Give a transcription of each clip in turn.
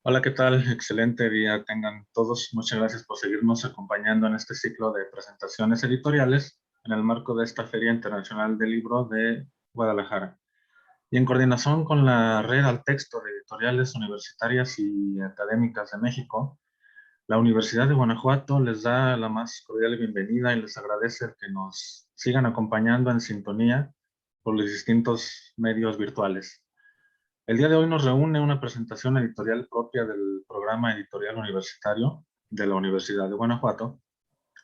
Hola, ¿qué tal? Excelente día tengan todos. Muchas gracias por seguirnos acompañando en este ciclo de presentaciones editoriales en el marco de esta Feria Internacional del Libro de Guadalajara. Y en coordinación con la Red al Texto de Editoriales Universitarias y Académicas de México, la Universidad de Guanajuato les da la más cordial bienvenida y les agradece el que nos sigan acompañando en sintonía por los distintos medios virtuales. El día de hoy nos reúne una presentación editorial propia del programa editorial universitario de la Universidad de Guanajuato.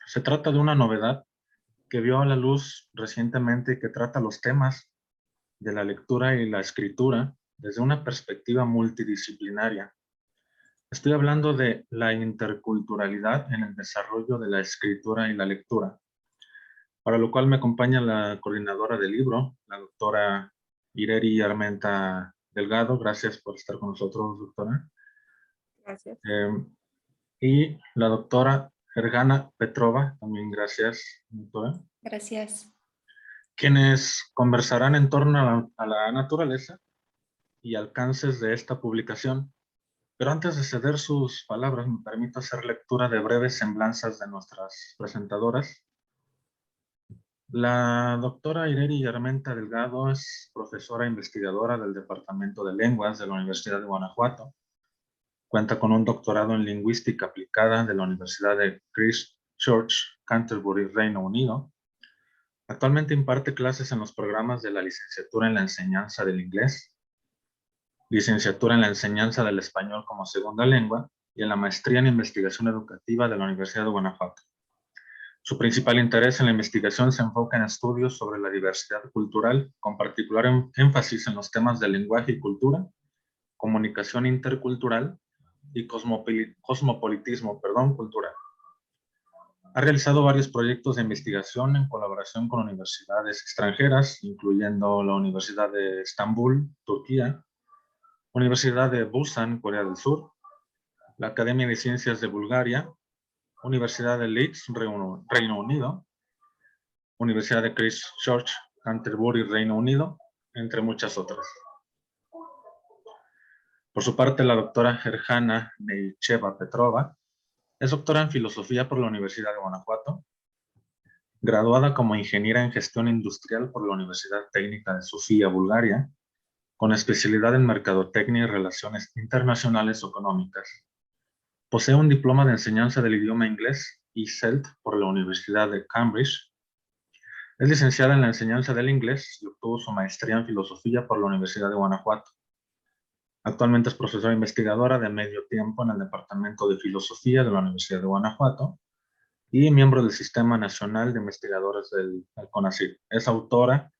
Se trata de una novedad que vio a la luz recientemente y que trata los temas de la lectura y la escritura desde una perspectiva multidisciplinaria. Estoy hablando de la interculturalidad en el desarrollo de la escritura y la lectura, para lo cual me acompaña la coordinadora del libro, la doctora Ireri Armenta Delgado. Gracias por estar con nosotros, doctora. Gracias. Y la doctora Ergana Petrova, también gracias, doctora, Gracias. quienes conversarán en torno a la naturaleza y alcances de esta publicación. Pero antes de ceder sus palabras, me permito hacer lectura de breves semblanzas de nuestras presentadoras. La doctora Ireri Armenta Delgado es profesora investigadora del Departamento de Lenguas de la Universidad de Guanajuato. Cuenta con un doctorado en lingüística aplicada de la Universidad de Christ Church, Canterbury, Reino Unido. Actualmente imparte clases en los programas de la licenciatura en la enseñanza del inglés, licenciatura en la enseñanza del español como segunda lengua y en la maestría en investigación educativa de la Universidad de Guanajuato. Su principal interés en la investigación se enfoca en estudios sobre la diversidad cultural, con particular énfasis en los temas de lenguaje y cultura, comunicación intercultural y cosmopolitismo cultural. Ha realizado varios proyectos de investigación en colaboración con universidades extranjeras, incluyendo la Universidad de Estambul, Turquía, Universidad de Busan, Corea del Sur, la Academia de Ciencias de Bulgaria, Universidad de Leeds, Reino Unido, Universidad de Christ Church, Canterbury, Reino Unido, entre muchas otras. Por su parte, la doctora Ergana Neicheva Petrova es doctora en Filosofía por la Universidad de Guanajuato, graduada como ingeniera en gestión industrial por la Universidad Técnica de Sofía, Bulgaria, con especialidad en mercadotecnia y relaciones internacionales o económicas. Posee un diploma de enseñanza del idioma inglés (ESELT) por la Universidad de Cambridge. Es licenciada en la enseñanza del inglés y obtuvo su maestría en filosofía por la Universidad de Guanajuato. Actualmente es profesora investigadora de medio tiempo en el Departamento de Filosofía de la Universidad de Guanajuato y miembro del Sistema Nacional de Investigadores del CONACYT. Es autora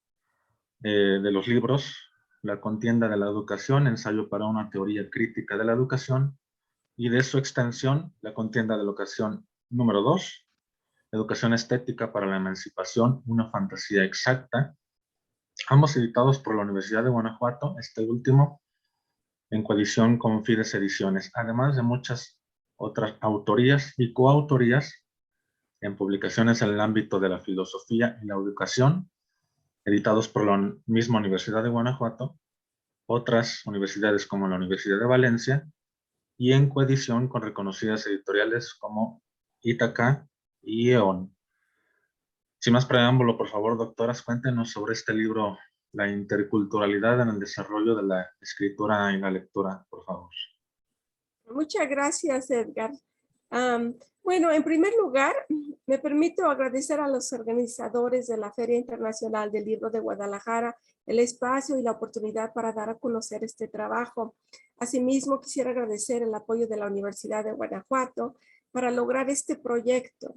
de los libros La contienda de la educación, ensayo para una teoría crítica de la educación, y de su extensión, La contienda de la educación número 2, Educación estética para la emancipación, una fantasía exacta, ambos editados por la Universidad de Guanajuato, este último en coedición con Fides Ediciones, además de muchas otras autorías y coautorías en publicaciones en el ámbito de la filosofía y la educación, editados por la misma Universidad de Guanajuato, otras universidades como la Universidad de Valencia, y en coedición con reconocidas editoriales como Ítaca y EON. Sin más preámbulo, por favor, doctoras, cuéntenos sobre este libro, La interculturalidad en el desarrollo de la escritura y la lectura, por favor. Muchas gracias, Edgar. Bueno, en primer lugar, me permito agradecer a los organizadores de la Feria Internacional del Libro de Guadalajara el espacio y la oportunidad para dar a conocer este trabajo. Asimismo, quisiera agradecer el apoyo de la Universidad de Guanajuato para lograr este proyecto.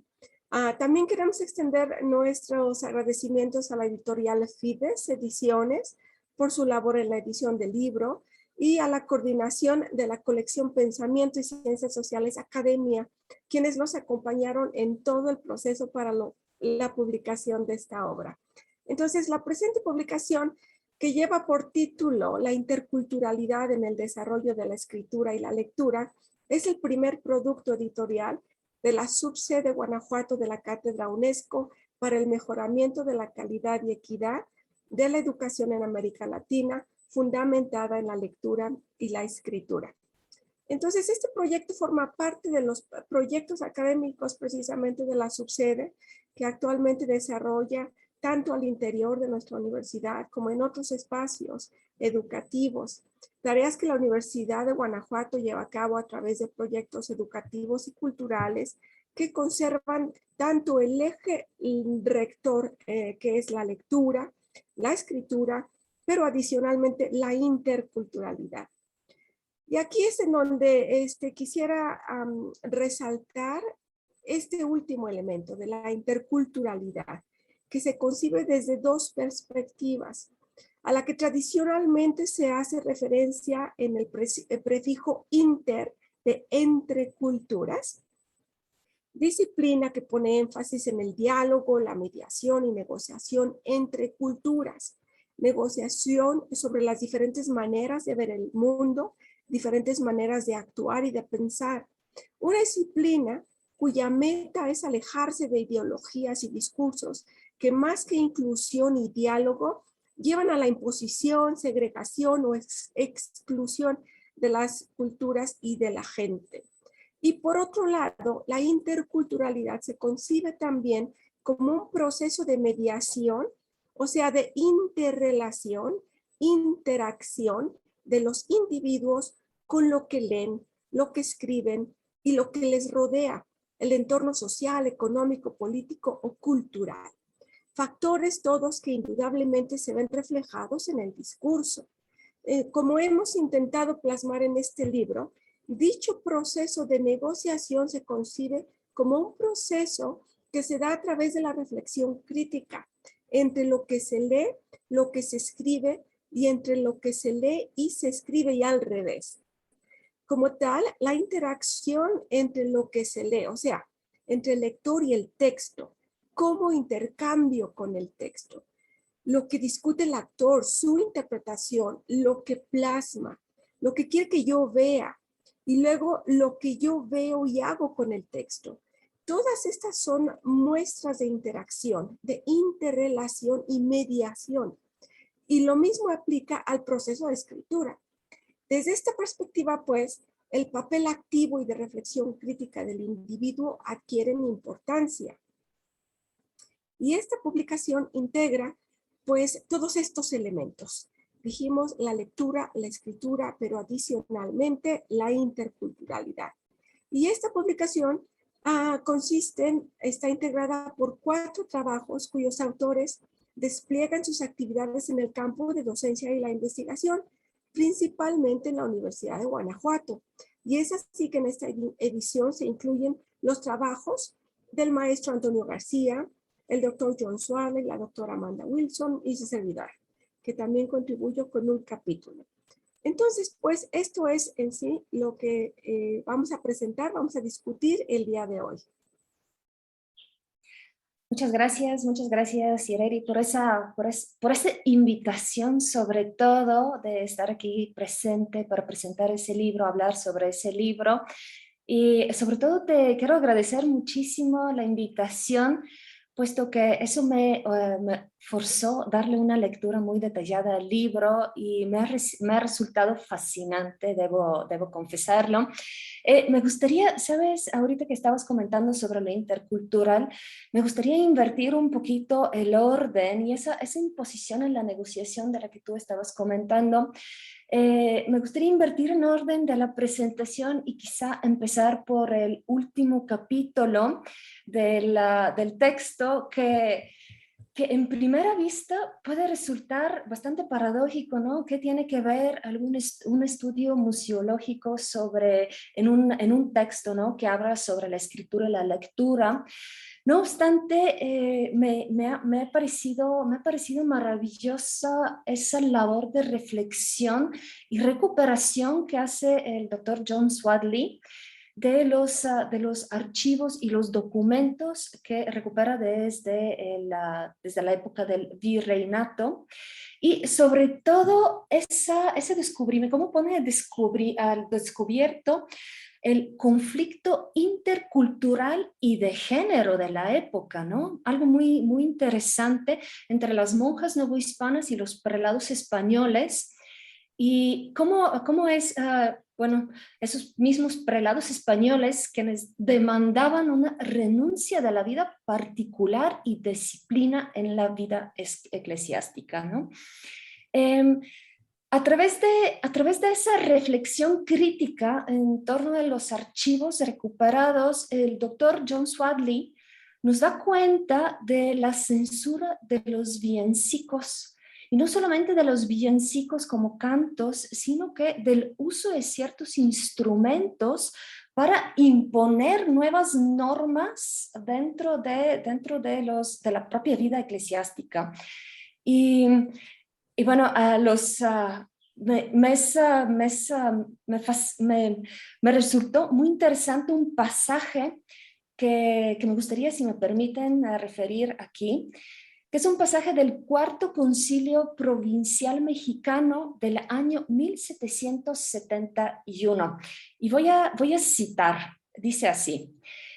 También queremos extender nuestros agradecimientos a la editorial Fides Ediciones por su labor en la edición del libro, y a la coordinación de la colección Pensamiento y Ciencias Sociales Academia, quienes nos acompañaron en todo el proceso para la publicación de esta obra. Entonces, la presente publicación, que lleva por título La interculturalidad en el desarrollo de la escritura y la lectura, es el primer producto editorial de la subsede Guanajuato de la Cátedra UNESCO para el mejoramiento de la calidad y equidad de la educación en América Latina, fundamentada en la lectura y la escritura. Entonces, este proyecto forma parte de los proyectos académicos precisamente de la subsede que actualmente desarrolla tanto al interior de nuestra universidad como en otros espacios educativos. Tareas que la Universidad de Guanajuato lleva a cabo a través de proyectos educativos y culturales que conservan tanto el eje rector que es la lectura, la escritura, pero adicionalmente la interculturalidad. Y aquí es en donde quisiera resaltar este último elemento de la interculturalidad, que se concibe desde dos perspectivas, a la que tradicionalmente se hace referencia en el prefijo inter de entre culturas, disciplina que pone énfasis en el diálogo, la mediación y negociación entre culturas, negociación sobre las diferentes maneras de ver el mundo, diferentes maneras de actuar y de pensar. Una disciplina cuya meta es alejarse de ideologías y discursos que más que inclusión y diálogo llevan a la imposición, segregación o exclusión de las culturas y de la gente. Y por otro lado, la interculturalidad se concibe también como un proceso de mediación, o sea, de interrelación, interacción de los individuos con lo que leen, lo que escriben y lo que les rodea, el entorno social, económico, político o cultural. Factores todos que indudablemente se ven reflejados en el discurso. Como hemos intentado plasmar en este libro, dicho proceso de negociación se concibe como un proceso que se da a través de la reflexión crítica entre lo que se lee, lo que se escribe y entre lo que se lee y se escribe y al revés. Como tal, la interacción entre lo que se lee, o sea, entre el lector y el texto, como intercambio con el texto, lo que discute el actor, su interpretación, lo que plasma, lo que quiere que yo vea, y luego lo que yo veo y hago con el texto. Todas estas son muestras de interacción, de interrelación y mediación. Y lo mismo aplica al proceso de escritura. Desde esta perspectiva, pues, el papel activo y de reflexión crítica del individuo adquieren importancia. Y esta publicación integra, pues, todos estos elementos. Dijimos la lectura, la escritura, pero adicionalmente la interculturalidad. Y esta publicación está integrada por 4 trabajos cuyos autores despliegan sus actividades en el campo de docencia y la investigación, principalmente en la Universidad de Guanajuato. Y es así que en esta edición se incluyen los trabajos del maestro Antonio García, el doctor John Swadley, la doctora Amanda Wilson y su servidor, que también contribuyó con un capítulo. Entonces, pues esto es en sí lo que vamos a presentar, vamos a discutir el día de hoy. Muchas gracias, Ireri, por esa invitación, sobre todo de estar aquí presente para presentar ese libro, hablar sobre ese libro. Y sobre todo te quiero agradecer muchísimo la invitación, puesto que eso me forzó darle una lectura muy detallada al libro y me ha resultado fascinante, debo confesarlo. Me gustaría, sabes, ahorita que estabas comentando sobre lo intercultural, me gustaría invertir un poquito el orden y esa imposición en la negociación de la que tú estabas comentando. Me gustaría invertir en orden de la presentación y quizá empezar por el último capítulo del texto que en primera vista puede resultar bastante paradójico, ¿no? ¿Qué tiene que ver un estudio museológico en un texto, ¿no? Que habla sobre la escritura y la lectura? No obstante, me ha parecido maravillosa esa labor de reflexión y recuperación que hace el doctor John Swadley de los archivos y los documentos que recupera desde la época del virreinato. Y sobre todo ese descubrimiento, cómo pone al descubierto el conflicto intercultural y de género de la época, ¿no? Algo muy, muy interesante entre las monjas novohispanas y los prelados españoles. Y cómo es, bueno, esos mismos prelados españoles quienes demandaban una renuncia de la vida particular y disciplina en la vida eclesiástica, ¿no? A través de esa reflexión crítica en torno a los archivos recuperados, el doctor John Swadley nos da cuenta de la censura de los villancicos, y no solamente de los villancicos como cantos, sino que del uso de ciertos instrumentos para imponer nuevas normas dentro de la propia vida eclesiástica. Y bueno, me resultó muy interesante un pasaje que me gustaría, si me permiten, referir aquí, que es un pasaje del Cuarto Concilio Provincial Mexicano del año 1771. Y voy a citar, dice así: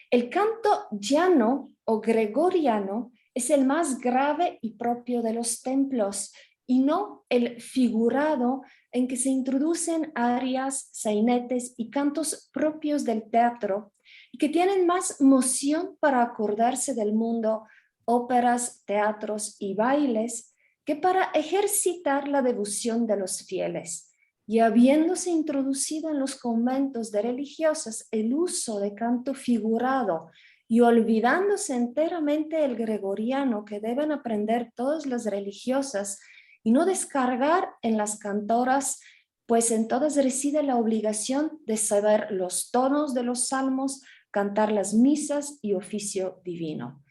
el canto llano o gregoriano es el más grave y propio de los templos, y no el figurado en que se introducen arias, sainetes y cantos propios del teatro, y que tienen más moción para acordarse del mundo, óperas, teatros y bailes, que para ejercitar la devoción de los fieles. Y habiéndose introducido en los conventos de religiosas el uso de canto figurado, y olvidándose enteramente el gregoriano que deben aprender todas las religiosas, y no descargar en las cantoras, pues en todas reside la obligación de saber los tonos de los salmos, cantar las misas y oficio divino.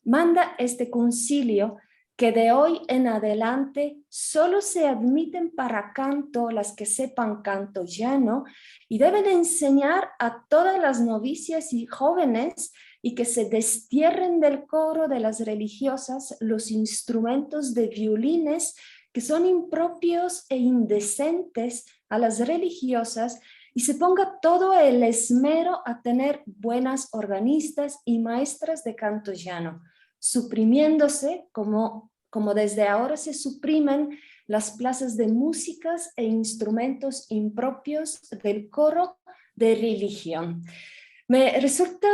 Manda este concilio que de hoy en adelante solo se admiten para canto las que sepan canto llano, y deben enseñar a todas las novicias y jóvenes, y que se destierren del coro de las religiosas los instrumentos de violines que son impropios e indecentes a las religiosas, y se ponga todo el esmero a tener buenas organistas y maestras de canto llano, suprimiéndose, como desde ahora se suprimen las plazas de músicas e instrumentos impropios del coro de religión. Me resulta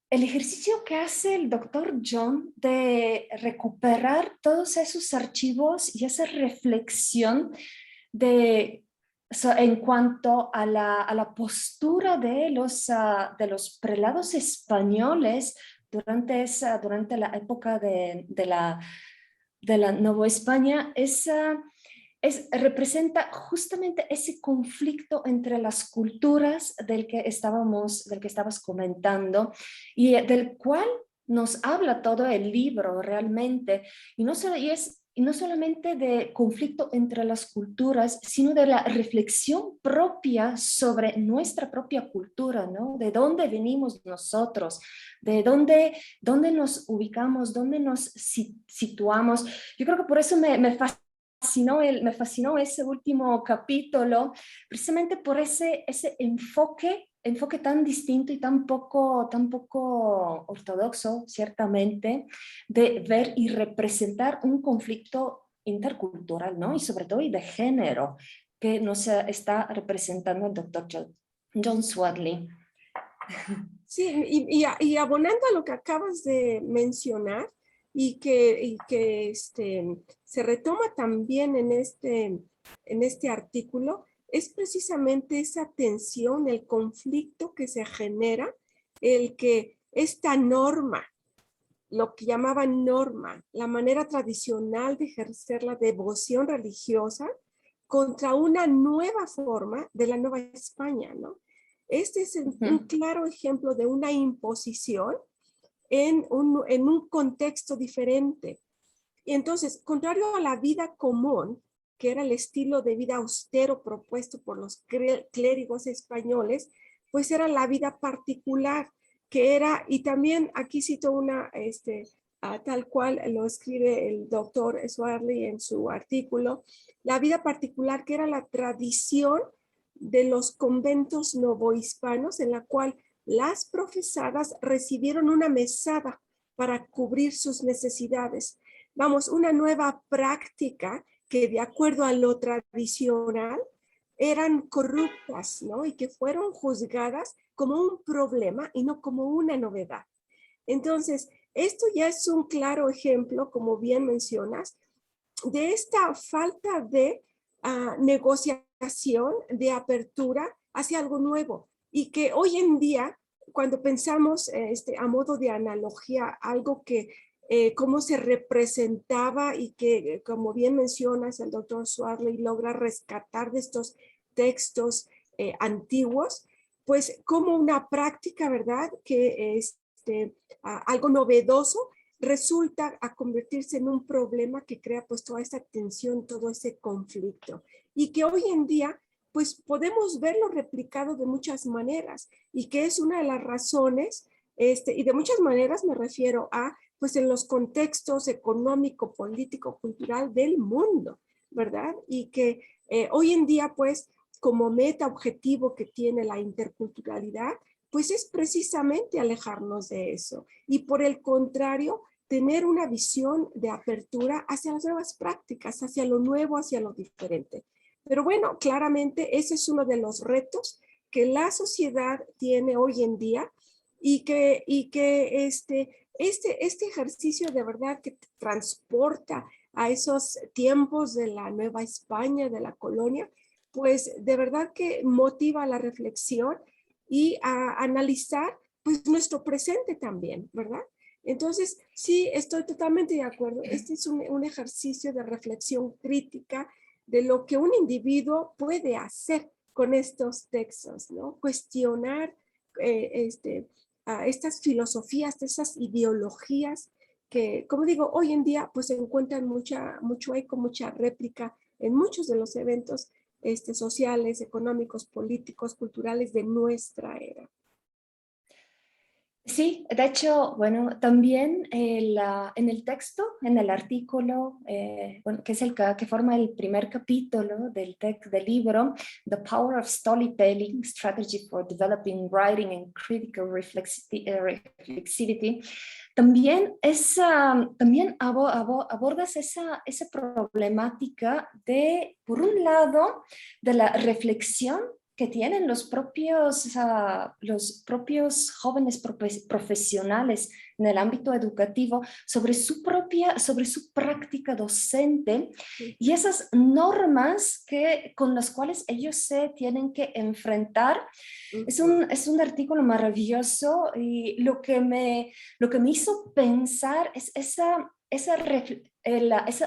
el ejercicio que hace el doctor John de recuperar todos esos archivos y esa reflexión en cuanto a la postura de los prelados españoles durante la época de la Nueva España, representa justamente ese conflicto entre las culturas del que estabas comentando, y del cual nos habla todo el libro realmente, y no solamente de conflicto entre las culturas, sino de la reflexión propia sobre nuestra propia cultura, ¿no? De dónde venimos nosotros, de dónde nos ubicamos, dónde nos situamos. Yo creo que por eso me fascinó ese último capítulo, precisamente por ese enfoque tan distinto y tan poco ortodoxo, ciertamente, de ver y representar un conflicto intercultural, ¿no? Y sobre todo y de género, que nos está representando el doctor John Swadley. Sí, y abonando a lo que acabas de mencionar, y que se retoma también en este artículo, es precisamente esa tensión, el conflicto que se genera, el que esta norma, lo que llamaban norma, la manera tradicional de ejercer la devoción religiosa, contra una nueva forma de la Nueva España, ¿no? Este es un claro ejemplo de una imposición en un contexto diferente. Y entonces, contrario a la vida común, que era el estilo de vida austero propuesto por los clérigos españoles, pues era la vida particular, que era, y también aquí cito tal cual lo escribe el doctor Swadley en su artículo, la vida particular, que era la tradición de los conventos novohispanos, en la cual las profesadas recibieron una mesada para cubrir sus necesidades. Vamos, una nueva práctica que de acuerdo a lo tradicional eran corruptas, ¿no? Y que fueron juzgadas como un problema y no como una novedad. Entonces, esto ya es un claro ejemplo, como bien mencionas, de esta falta de negociación, de apertura hacia algo nuevo. Y que hoy en día, cuando pensamos a modo de analogía, algo que cómo se representaba y que, como bien mencionas, el doctor Swartley logra rescatar de estos textos antiguos, pues como una práctica, ¿verdad? Que algo novedoso resulta a convertirse en un problema que crea pues toda esta tensión, todo ese conflicto. Y que hoy en día pues podemos verlo replicado de muchas maneras y que es una de las razones, y de muchas maneras me refiero a pues en los contextos económico, político, cultural del mundo, ¿verdad? Y que hoy en día pues como meta objetivo que tiene la interculturalidad, pues es precisamente alejarnos de eso. Y por el contrario, tener una visión de apertura hacia las nuevas prácticas, hacia lo nuevo, hacia lo diferente. Pero bueno, claramente ese es uno de los retos que la sociedad tiene hoy en día y que este ejercicio de verdad que transporta a esos tiempos de la Nueva España, de la colonia, pues de verdad que motiva la reflexión y a analizar pues nuestro presente también, ¿verdad? Entonces, sí, estoy totalmente de acuerdo. Este es un ejercicio de reflexión crítica de lo que un individuo puede hacer con estos textos, ¿no? Cuestionar estas filosofías, esas ideologías que, como digo, hoy en día pues se encuentran mucho eco, mucha réplica en muchos de los eventos sociales, económicos, políticos, culturales de nuestra era. Sí, de hecho, bueno, también en el texto, en el artículo, bueno, que es el que forma el primer capítulo del libro, The Power of Storytelling, Strategy for Developing Writing and Critical Reflexivity, también, también abordas esa problemática de, por un lado, de la reflexión que tienen los propios jóvenes profesionales en el ámbito educativo sobre su práctica docente y esas normas con las cuales ellos se tienen que enfrentar. Es un artículo maravilloso y lo que me hizo pensar es esa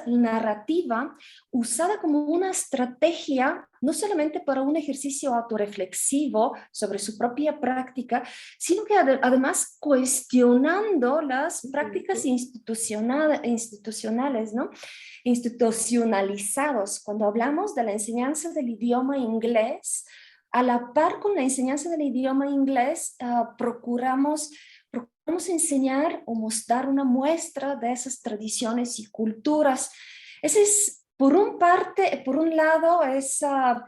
narrativa usada como una estrategia, no solamente para un ejercicio autorreflexivo sobre su propia práctica, sino que además cuestionando las prácticas institucionales, ¿no? Institucionalizados. Cuando hablamos de la enseñanza del idioma inglés, a la par con la enseñanza del idioma inglés, procuramos enseñar o mostrar una muestra de esas tradiciones y culturas. Ese es, por un lado, eso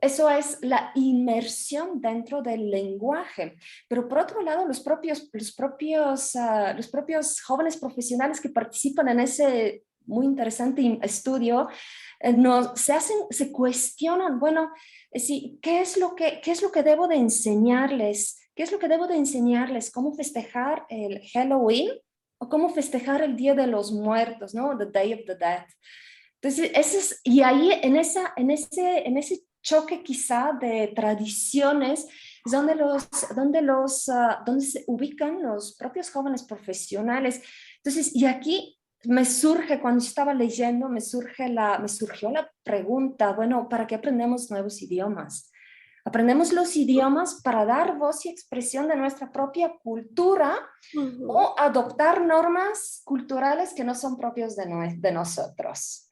es la inmersión dentro del lenguaje, pero por otro lado, los propios jóvenes profesionales que participan en ese muy interesante estudio se cuestionan, bueno, sí, ¿qué es lo que debo de enseñarles? ¿Qué es lo que debo de enseñarles? ¿Cómo festejar el Halloween o cómo festejar el Día de los Muertos, ¿no? The Day of the Dead. Entonces, y ahí en ese choque quizá de tradiciones es donde se ubican los propios jóvenes profesionales. Entonces, y aquí cuando estaba leyendo, me surgió la pregunta, bueno, ¿para qué aprendemos nuevos idiomas? Aprendemos los idiomas para dar voz y expresión de nuestra propia cultura o adoptar normas culturales que no son propios de nosotros.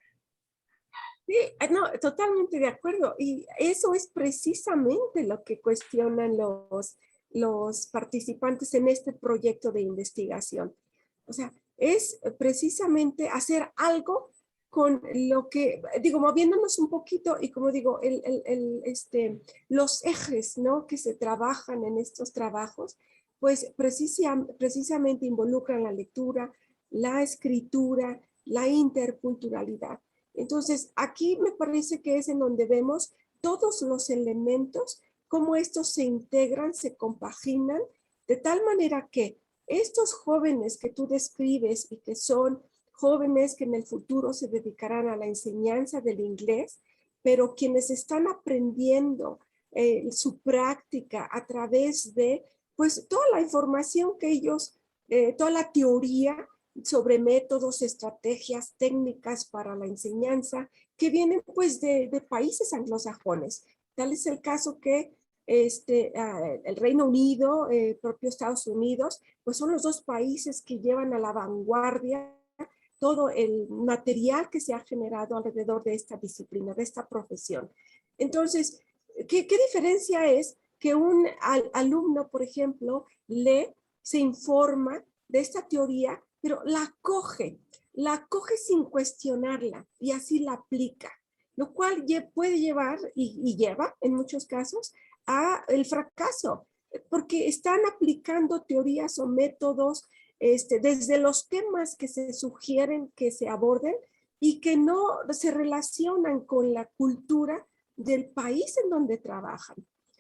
Sí, no, totalmente de acuerdo. Y eso es precisamente lo que cuestionan los participantes en este proyecto de investigación. O sea, es precisamente hacer algo con lo que, digo, moviéndonos un poquito y como digo, los ejes, ¿no? Que se trabajan en estos trabajos, pues precisamente involucran la lectura, la escritura, la interculturalidad. Entonces, aquí me parece que es en donde vemos todos los elementos, cómo estos se integran, se compaginan, de tal manera que estos jóvenes que tú describes y que son jóvenes que en el futuro se dedicarán a la enseñanza del inglés, pero quienes están aprendiendo su práctica a través de, pues, toda la información que ellos, toda la teoría sobre métodos, estrategias, técnicas para la enseñanza que vienen pues de países anglosajones. Tal es el caso que el Reino Unido, propio Estados Unidos, pues son los dos países que llevan a la vanguardia todo el material que se ha generado alrededor de esta disciplina, de esta profesión. Entonces, ¿qué diferencia es que un alumno, por ejemplo, se informa de esta teoría, pero la coge sin cuestionarla y así la aplica, lo cual puede llevar y lleva en muchos casos a el fracaso, porque están aplicando teorías o métodos desde los temas que se sugieren que se aborden y que no se relacionan con la cultura del país en donde trabajan,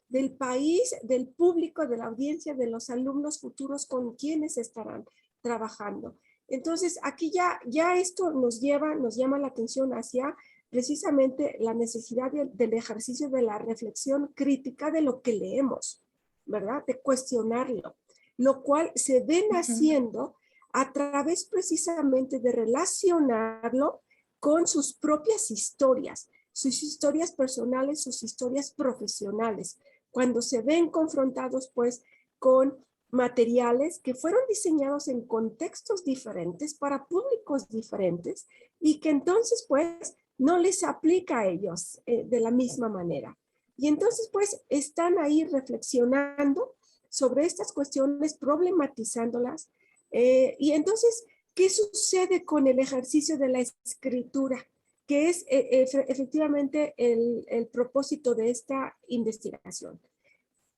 del país, del público, de la audiencia, de los alumnos futuros con quienes estarán trabajando. Entonces, aquí ya esto nos llama la atención hacia precisamente la necesidad del ejercicio de la reflexión crítica de lo que leemos, ¿verdad? De cuestionarlo, lo cual se ven haciendo a través precisamente de relacionarlo con sus propias historias, sus historias personales, sus historias profesionales, cuando se ven confrontados pues con materiales que fueron diseñados en contextos diferentes para públicos diferentes y que entonces pues no les aplica a ellos de la misma manera. Y entonces pues están ahí reflexionando sobre estas cuestiones, problematizándolas. Y entonces, ¿qué sucede con el ejercicio de la escritura? Que es efectivamente el propósito de esta investigación.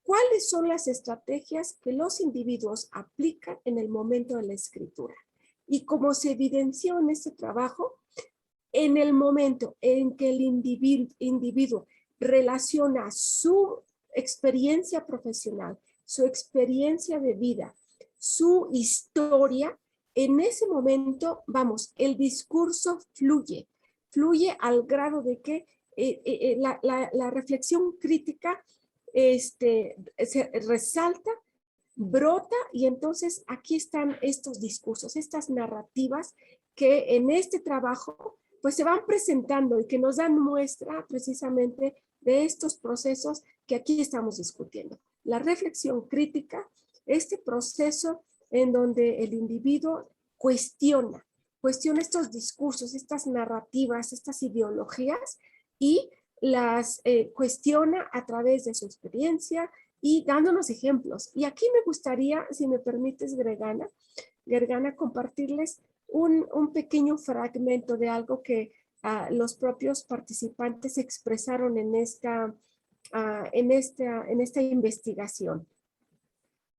¿Cuáles son las estrategias que los individuos aplican en el momento de la escritura? Y como se evidenció en este trabajo, en el momento en que el individuo relaciona su experiencia profesional, su experiencia de vida, su historia, en ese momento, vamos, el discurso fluye al grado de que la reflexión crítica se resalta, brota, y entonces aquí están estos discursos, estas narrativas que en este trabajo pues se van presentando y que nos dan muestra precisamente de estos procesos que aquí estamos discutiendo. La reflexión crítica, este proceso en donde el individuo cuestiona estos discursos, estas narrativas, estas ideologías y las cuestiona a través de su experiencia y dándonos ejemplos. Y aquí me gustaría, si me permites, Gergana, compartirles un pequeño fragmento de algo que los propios participantes expresaron en esta investigación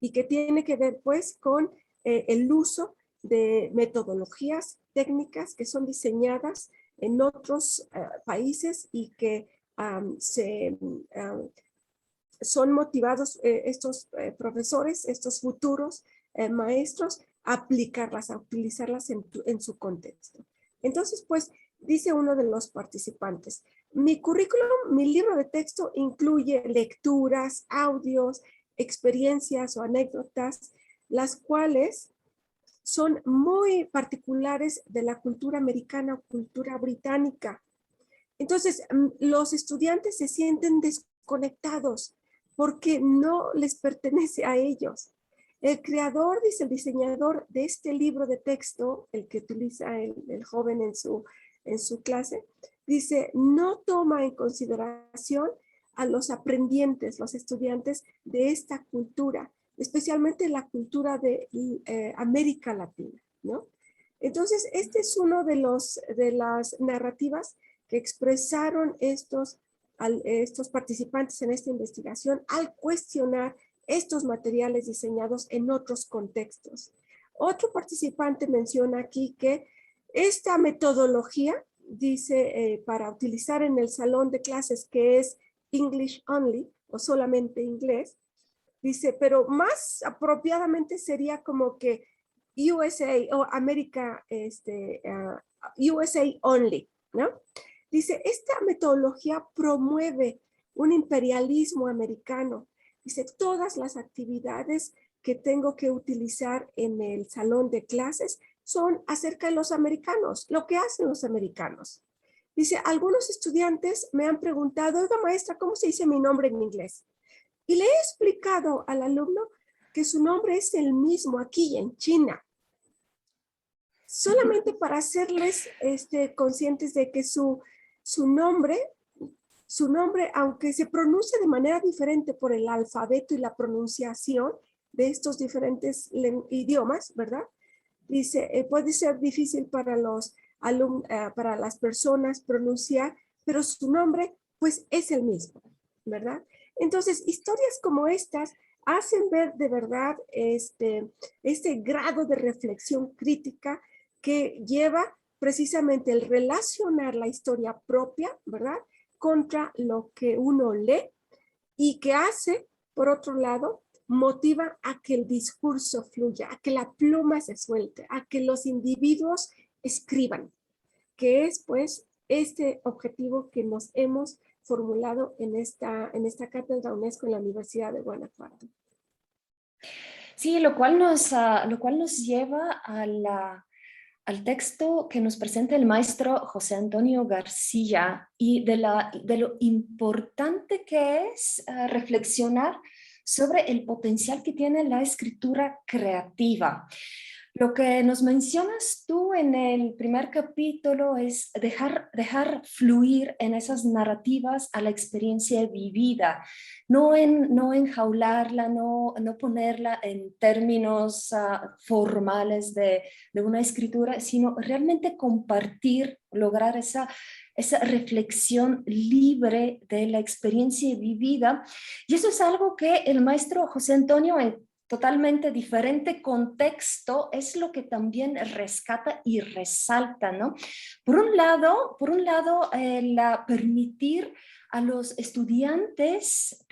y que tiene que ver pues con el uso de metodologías técnicas que son diseñadas en otros países y que son motivados estos profesores, estos futuros maestros, a aplicarlas, a utilizarlas en su contexto. Entonces, pues, dice uno de los participantes, mi currículum, mi libro de texto incluye lecturas, audios, experiencias o anécdotas, las cuales son muy particulares de la cultura americana o cultura británica. Entonces, los estudiantes se sienten desconectados porque no les pertenece a ellos. El creador, dice el diseñador de este libro de texto, el que utiliza el joven en su clase, dice, no toma en consideración a los aprendientes, los estudiantes de esta cultura, especialmente la cultura de América Latina, ¿no? Entonces, este es uno de las narrativas que expresaron estos participantes en esta investigación al cuestionar estos materiales diseñados en otros contextos. Otro participante menciona aquí que esta metodología dice para utilizar en el salón de clases que es English only o solamente inglés. Dice, pero más apropiadamente sería como que USA o América, USA only, ¿no? Dice, esta metodología promueve un imperialismo americano. Dice, todas las actividades que tengo que utilizar en el salón de clases son acerca de los americanos, lo que hacen los americanos. Dice, algunos estudiantes me han preguntado, oiga maestra, ¿cómo se dice mi nombre en inglés? Y le he explicado al alumno que su nombre es el mismo aquí en China. Solamente para hacerles conscientes de que su nombre, aunque se pronuncie de manera diferente por el alfabeto y la pronunciación de estos diferentes idiomas, ¿verdad? Dice, puede ser difícil para los para las personas pronunciar, pero su nombre, pues, es el mismo, ¿verdad? Entonces, historias como estas hacen ver de verdad este grado de reflexión crítica que lleva precisamente el relacionar la historia propia, ¿verdad?, contra lo que uno lee y que hace, por otro lado, motiva a que el discurso fluya, a que la pluma se suelte, a que los individuos escriban, que es pues este objetivo que nos hemos formulado en esta cátedra UNESCO en la Universidad de Guanajuato. Sí, lo cual nos lleva al texto que nos presenta el maestro José Antonio García y de lo importante que es reflexionar sobre el potencial que tiene la escritura creativa. Lo que nos mencionas tú en el primer capítulo es dejar fluir en esas narrativas a la experiencia vivida, no enjaularla, no ponerla en términos formales de una escritura, sino realmente compartir, lograr esa reflexión libre de la experiencia vivida. Y eso es algo que el maestro José Antonio, en totalmente diferente contexto, es lo que también rescata y resalta, ¿no? Por un lado, permitir a los estudiantes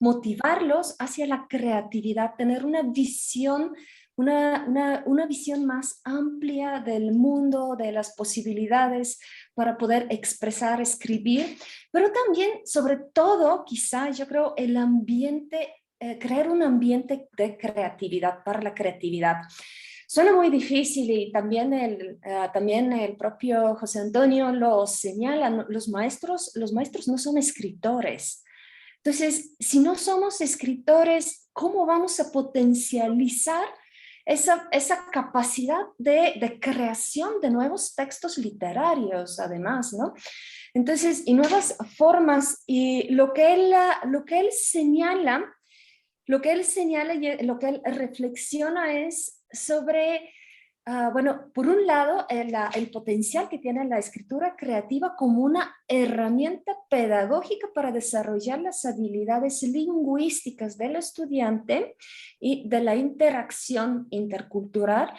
motivarlos hacia la creatividad, tener una visión, una visión más amplia del mundo, de las posibilidades para poder expresar, escribir, pero también, sobre todo, quizá yo creo, el ambiente, crear un ambiente de creatividad, para la creatividad. Suena muy difícil y también el propio José Antonio lo señala, los maestros no son escritores. Entonces, si no somos escritores, ¿cómo vamos a potencializar esa capacidad de creación de nuevos textos literarios, además, ¿no? Entonces, y nuevas formas, y lo que él señala y lo que él reflexiona es sobre, bueno, por un lado, el potencial que tiene la escritura creativa como una herramienta pedagógica para desarrollar las habilidades lingüísticas del estudiante y de la interacción intercultural.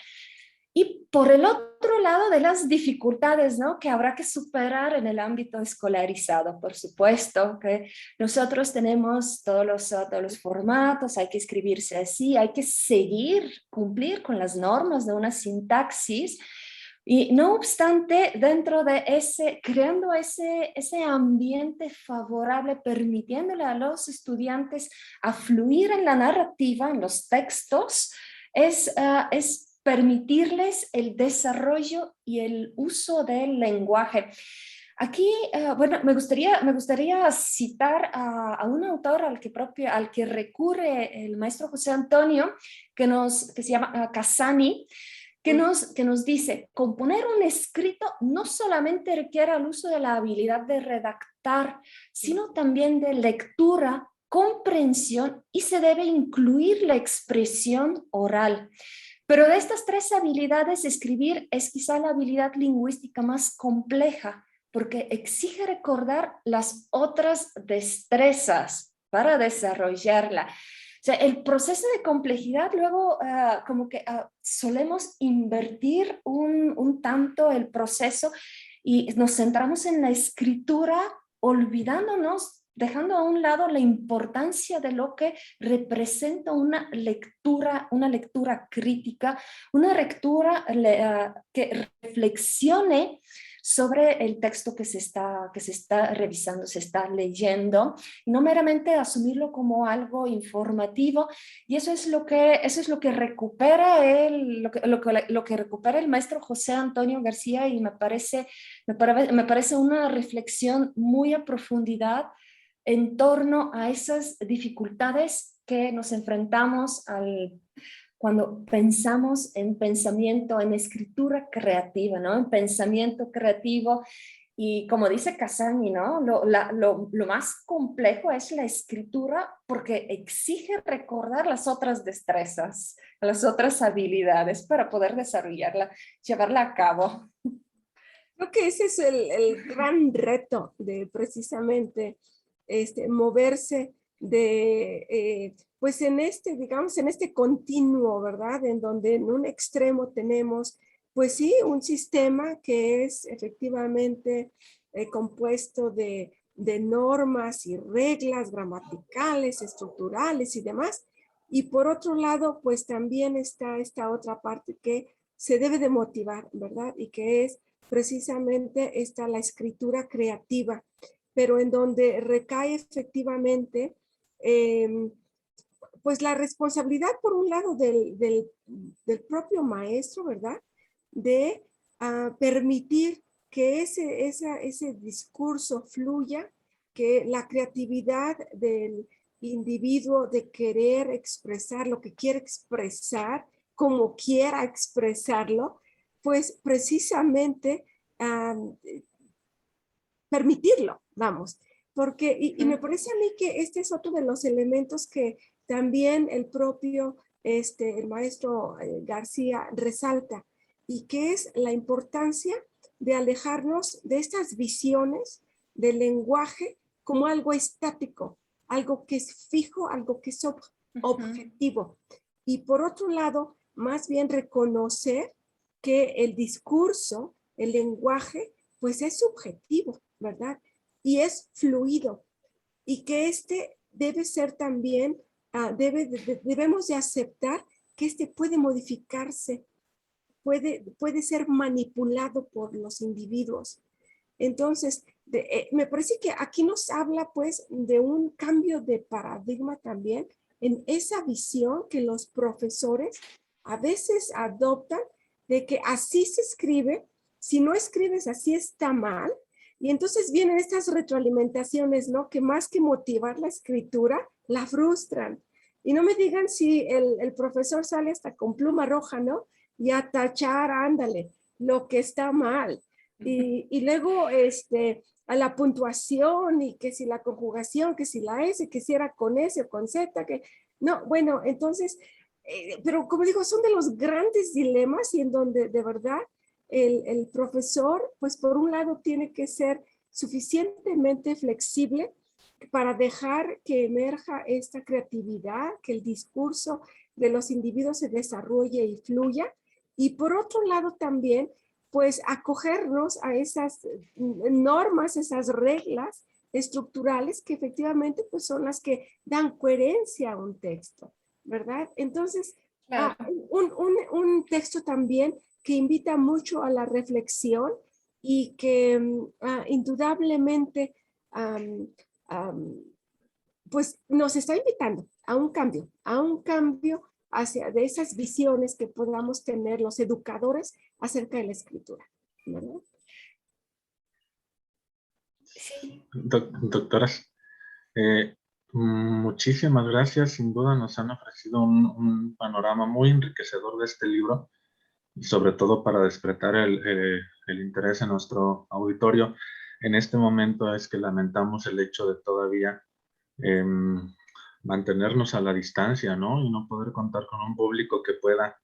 Y por el otro lado, de las dificultades, ¿no?, que habrá que superar en el ámbito escolarizado. Por supuesto que nosotros tenemos todos los formatos, hay que escribirse así, hay que cumplir con las normas de una sintaxis. Y no obstante, dentro de creando ese ambiente favorable, permitiéndole a los estudiantes a fluir en la narrativa, en los textos, es permitirles el desarrollo y el uso del lenguaje. Aquí, bueno, me gustaría citar a un autor al que recurre el maestro José Antonio, que se llama Casani, que nos dice: componer un escrito no solamente requiere el uso de la habilidad de redactar, sino también de lectura, comprensión, y se debe incluir la expresión oral. Pero de estas tres habilidades, escribir es quizá la habilidad lingüística más compleja, porque exige recordar las otras destrezas para desarrollarla. sea, el proceso de complejidad luego como que solemos invertir un tanto el proceso y nos centramos en la escritura olvidándonos, dejando a un lado la importancia de lo que representa una lectura crítica, una lectura que reflexione sobre el texto que se está revisando, se está leyendo, y no meramente asumirlo como algo informativo. Y eso es lo que recupera lo que recupera el maestro José Antonio García, y me parece una reflexión muy a profundidad en torno a esas dificultades que nos enfrentamos cuando pensamos en pensamiento, en escritura creativa, ¿no? En pensamiento creativo. Y como dice Casani, ¿no? Lo más complejo es la escritura porque exige recordar las otras destrezas, las otras habilidades para poder desarrollarla, llevarla a cabo. Creo que ese es el gran reto de precisamente moverse de, pues digamos, en este continuo, ¿verdad? En donde en un extremo tenemos, pues sí, un sistema que es efectivamente compuesto de normas y reglas gramaticales, estructurales y demás. Y por otro lado, pues también está esta otra parte que se debe de motivar, ¿verdad? Y que es precisamente la escritura creativa, pero en donde recae efectivamente pues la responsabilidad por un lado del propio maestro, ¿verdad? De permitir que ese discurso fluya, que la creatividad del individuo de querer expresar lo que quiere expresar, como quiera expresarlo, pues precisamente permitirlo, vamos, porque, y me parece a mí que este es otro de los elementos que también el propio, el maestro García resalta, y que es la importancia de alejarnos de estas visiones del lenguaje como algo estático, algo que es fijo, algo que es objetivo. Y por otro lado, más bien reconocer que el discurso, el lenguaje, pues es subjetivo, ¿verdad? Y es fluido. Y que debe ser también, debemos de aceptar que puede modificarse, puede ser manipulado por los individuos. Entonces, me parece que aquí nos habla pues de un cambio de paradigma también en esa visión que los profesores a veces adoptan de que así se escribe, si no escribes así está mal, y entonces vienen estas retroalimentaciones, ¿no? Que más que motivar la escritura, la frustran. Y no me digan si el profesor sale hasta con pluma roja, ¿no? Y a tachar, ándale, lo que está mal. Y luego a la puntuación y que si la conjugación, que si la S, que si era con S o con Z, que no, bueno, entonces, pero como digo, son de los grandes dilemas y en donde de verdad el profesor, pues por un lado tiene que ser suficientemente flexible para dejar que emerja esta creatividad, que el discurso de los individuos se desarrolle y fluya, y por otro lado también pues acogernos a esas normas, esas reglas estructurales que efectivamente pues son las que dan coherencia a un texto, ¿verdad? Entonces, Claro. un texto también que invita mucho a la reflexión y que indudablemente pues nos está invitando a un cambio hacia de esas visiones que podamos tener los educadores acerca de la escritura, ¿verdad? Sí. Doctoras, muchísimas gracias. Sin duda nos han ofrecido un panorama muy enriquecedor de este libro y sobre todo para despertar el interés en nuestro auditorio. En este momento es que lamentamos el hecho de todavía mantenernos a la distancia, ¿no? Y no poder contar con un público que pueda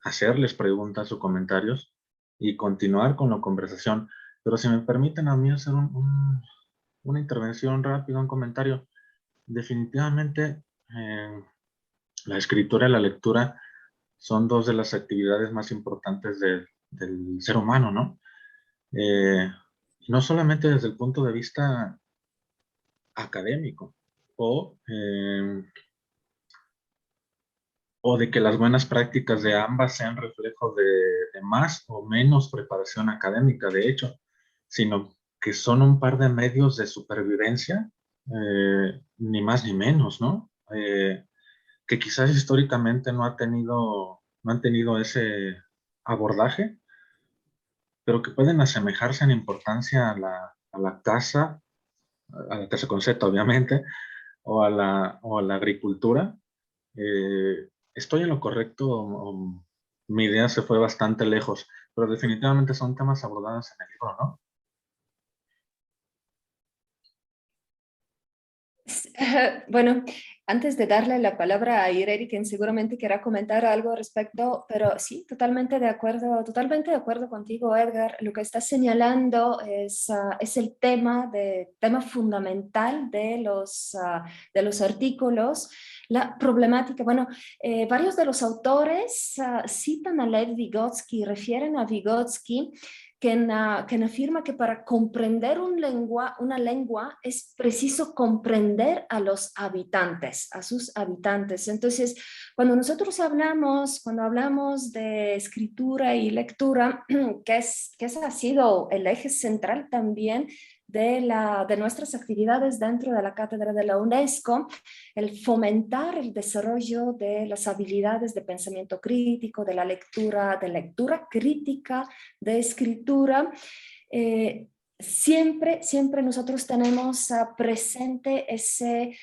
hacerles preguntas o comentarios y continuar con la conversación. Pero si me permiten a mí hacer una intervención rápida, un comentario. definitivamente la escritura y la lectura son dos de las actividades más importantes del ser humano, ¿no? No solamente desde el punto de vista académico o de que las buenas prácticas de ambas sean reflejo de más o menos preparación académica, de hecho, sino que son un par de medios de supervivencia, ni más ni menos, ¿no? Que quizás históricamente no han tenido ese abordaje, pero que pueden asemejarse en importancia a la casa con Z, obviamente, o a la agricultura. ¿Estoy en lo correcto o mi idea se fue bastante lejos? Pero definitivamente son temas abordados en el libro, ¿no? Bueno, antes de darle la palabra a Ireri, quien seguramente querrá comentar algo al respecto, pero sí, totalmente de acuerdo contigo, Edgar. Lo que estás señalando es el tema fundamental de los artículos, la problemática. Bueno, varios de los autores citan a Lev Vygotsky, refieren a Vygotsky, quien afirma que para comprender una lengua es preciso comprender a los habitantes, a sus habitantes. Entonces, cuando hablamos de escritura y lectura, que ese ha sido el eje central también de nuestras actividades dentro de la cátedra de la UNESCO, el fomentar el desarrollo de las habilidades de pensamiento crítico, de lectura crítica, de escritura. Siempre nosotros tenemos presente ese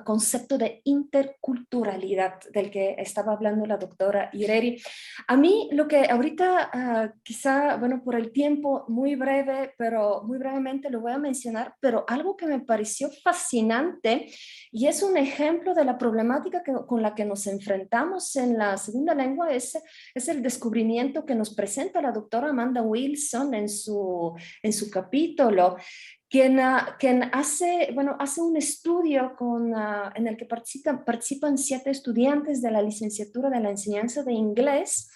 concepto de interculturalidad del que estaba hablando la doctora Ireri. A mí lo que ahorita quizá, bueno, por el tiempo muy breve, pero muy brevemente lo voy a mencionar, pero algo que me pareció fascinante y es un ejemplo de la problemática con la que nos enfrentamos en la segunda lengua es el descubrimiento que nos presenta la doctora Amanda Wilson en su capítulo, quien hace un estudio en el que participan 7 estudiantes de la licenciatura de la enseñanza de inglés,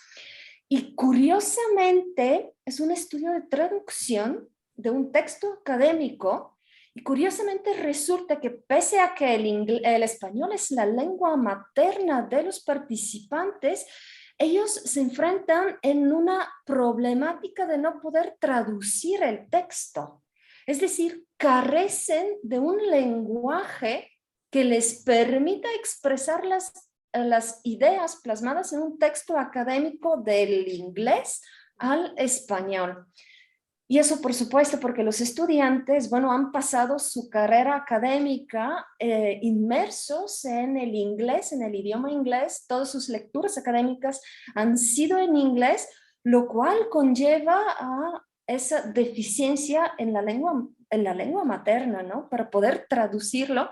y curiosamente es un estudio de traducción de un texto académico, y curiosamente resulta que pese a que el español es la lengua materna de los participantes, ellos se enfrentan en una problemática de no poder traducir el texto. Es decir, carecen de un lenguaje que les permita expresar las ideas plasmadas en un texto académico del inglés al español. Y eso, por supuesto, porque los estudiantes, bueno, han pasado su carrera académica inmersos en el inglés, en el idioma inglés. Todas sus lecturas académicas han sido en inglés, lo cual conlleva a esa deficiencia en la lengua materna, ¿no? Para poder traducirlo.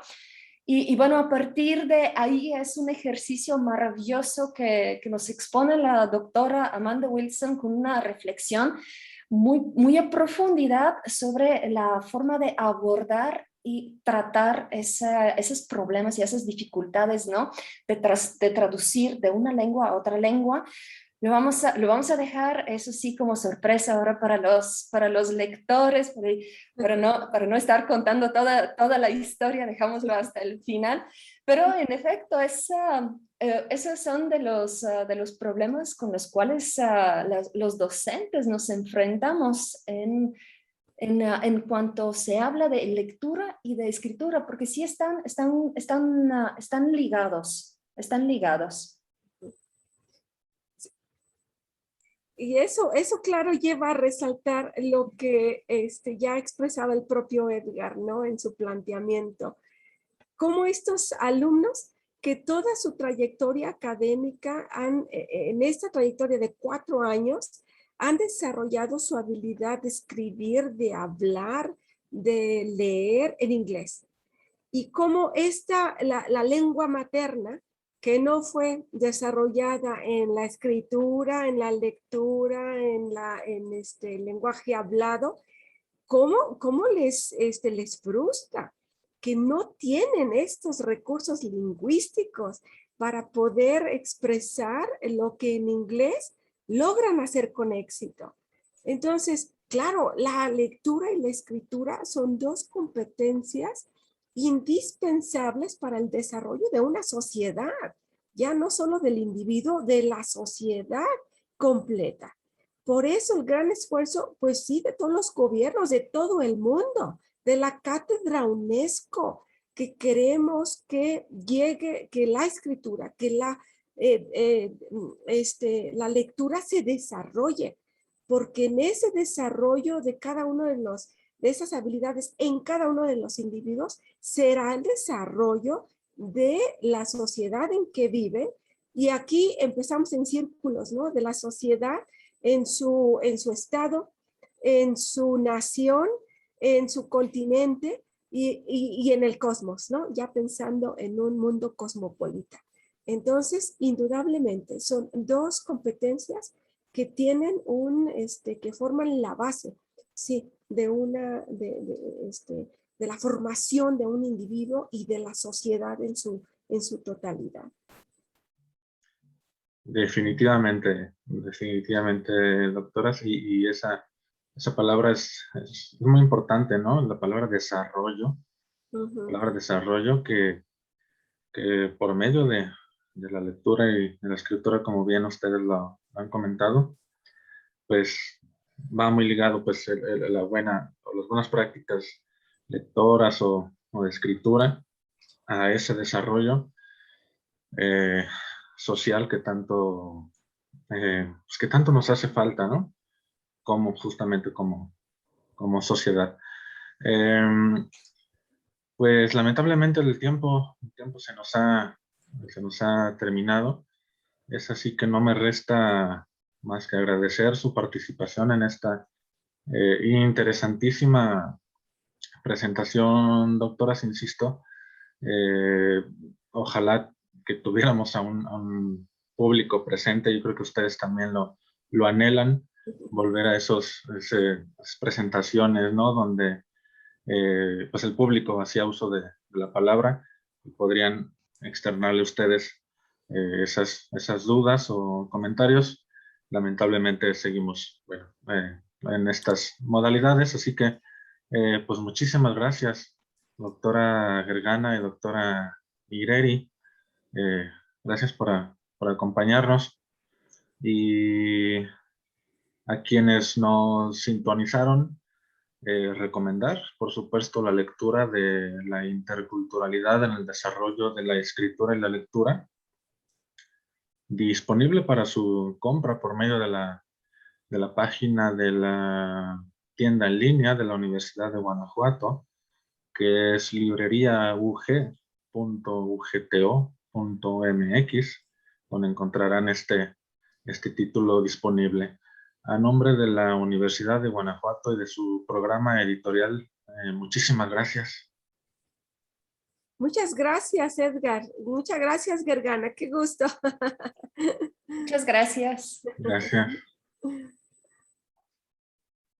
Y bueno, a partir de ahí es un ejercicio maravilloso que nos expone la doctora Amanda Wilson con una reflexión muy a profundidad sobre la forma de abordar y tratar esos problemas y esas dificultades, ¿no? De traducir de una lengua a otra lengua. Lo vamos a dejar, eso sí, como sorpresa ahora para los lectores, para no estar contando toda la historia, dejámoslo hasta el final. Pero en efecto, esos son de los problemas con los cuales los docentes nos enfrentamos en cuanto se habla de lectura y de escritura, porque sí están ligados, están ligados. Y eso claro lleva a resaltar lo que ya expresaba el propio Edgar, ¿no? En su planteamiento. Cómo estos alumnos que toda su trayectoria académica en esta trayectoria de 4 años, han desarrollado su habilidad de escribir, de hablar, de leer en inglés. Y cómo la lengua materna, que no fue desarrollada en la escritura, en la lectura, en el lenguaje hablado, cómo les frustra. que no tienen estos recursos lingüísticos para poder expresar lo que en inglés logran hacer con éxito. Entonces, claro, la lectura y la escritura son dos competencias indispensables para el desarrollo de una sociedad, ya no solo del individuo, de la sociedad completa. Por eso el gran esfuerzo, pues sí, de todos los gobiernos, de todo el mundo, de la Cátedra UNESCO, que queremos que llegue, que la escritura, que la lectura se desarrolle, porque en ese desarrollo de cada uno de esas habilidades en cada uno de los individuos será el desarrollo de la sociedad en que viven. Y aquí empezamos en círculos, ¿no? De la sociedad en su estado, en su nación, en su continente y en el cosmos, ¿no? Ya pensando en un mundo cosmopolita. Entonces, indudablemente, son dos competencias que tienen que forman la base, sí, de la formación de un individuo y de la sociedad en su totalidad. Definitivamente, doctoras, y esa palabra es muy importante, ¿no? La palabra desarrollo, que por medio de la lectura y de la escritura, como bien ustedes lo han comentado, pues va muy ligado pues las buenas prácticas lectoras o de escritura a ese desarrollo social que tanto nos hace falta, ¿no? Justamente como sociedad. Pues lamentablemente el tiempo se nos ha terminado. Es así que no me resta más que agradecer su participación en esta interesantísima presentación, doctoras, insisto. Ojalá que tuviéramos a un público presente. Yo creo que ustedes también lo anhelan, volver a esas presentaciones, ¿no? Donde pues el público hacía uso de la palabra y podrían externarle ustedes esas dudas o comentarios. Lamentablemente seguimos en estas modalidades, así que pues muchísimas gracias, doctora Gergana y doctora Ireri. Gracias por acompañarnos, y a quienes nos sintonizaron, recomendar, por supuesto, la lectura de La interculturalidad en el desarrollo de la escritura y la lectura, disponible para su compra por medio de la página de la tienda en línea de la Universidad de Guanajuato, que es libreriaug.ugto.mx, donde encontrarán este título disponible. A nombre de la Universidad de Guanajuato y de su programa editorial, muchísimas gracias. Muchas gracias, Edgar. Muchas gracias, Gergana. Qué gusto. Muchas gracias. Gracias.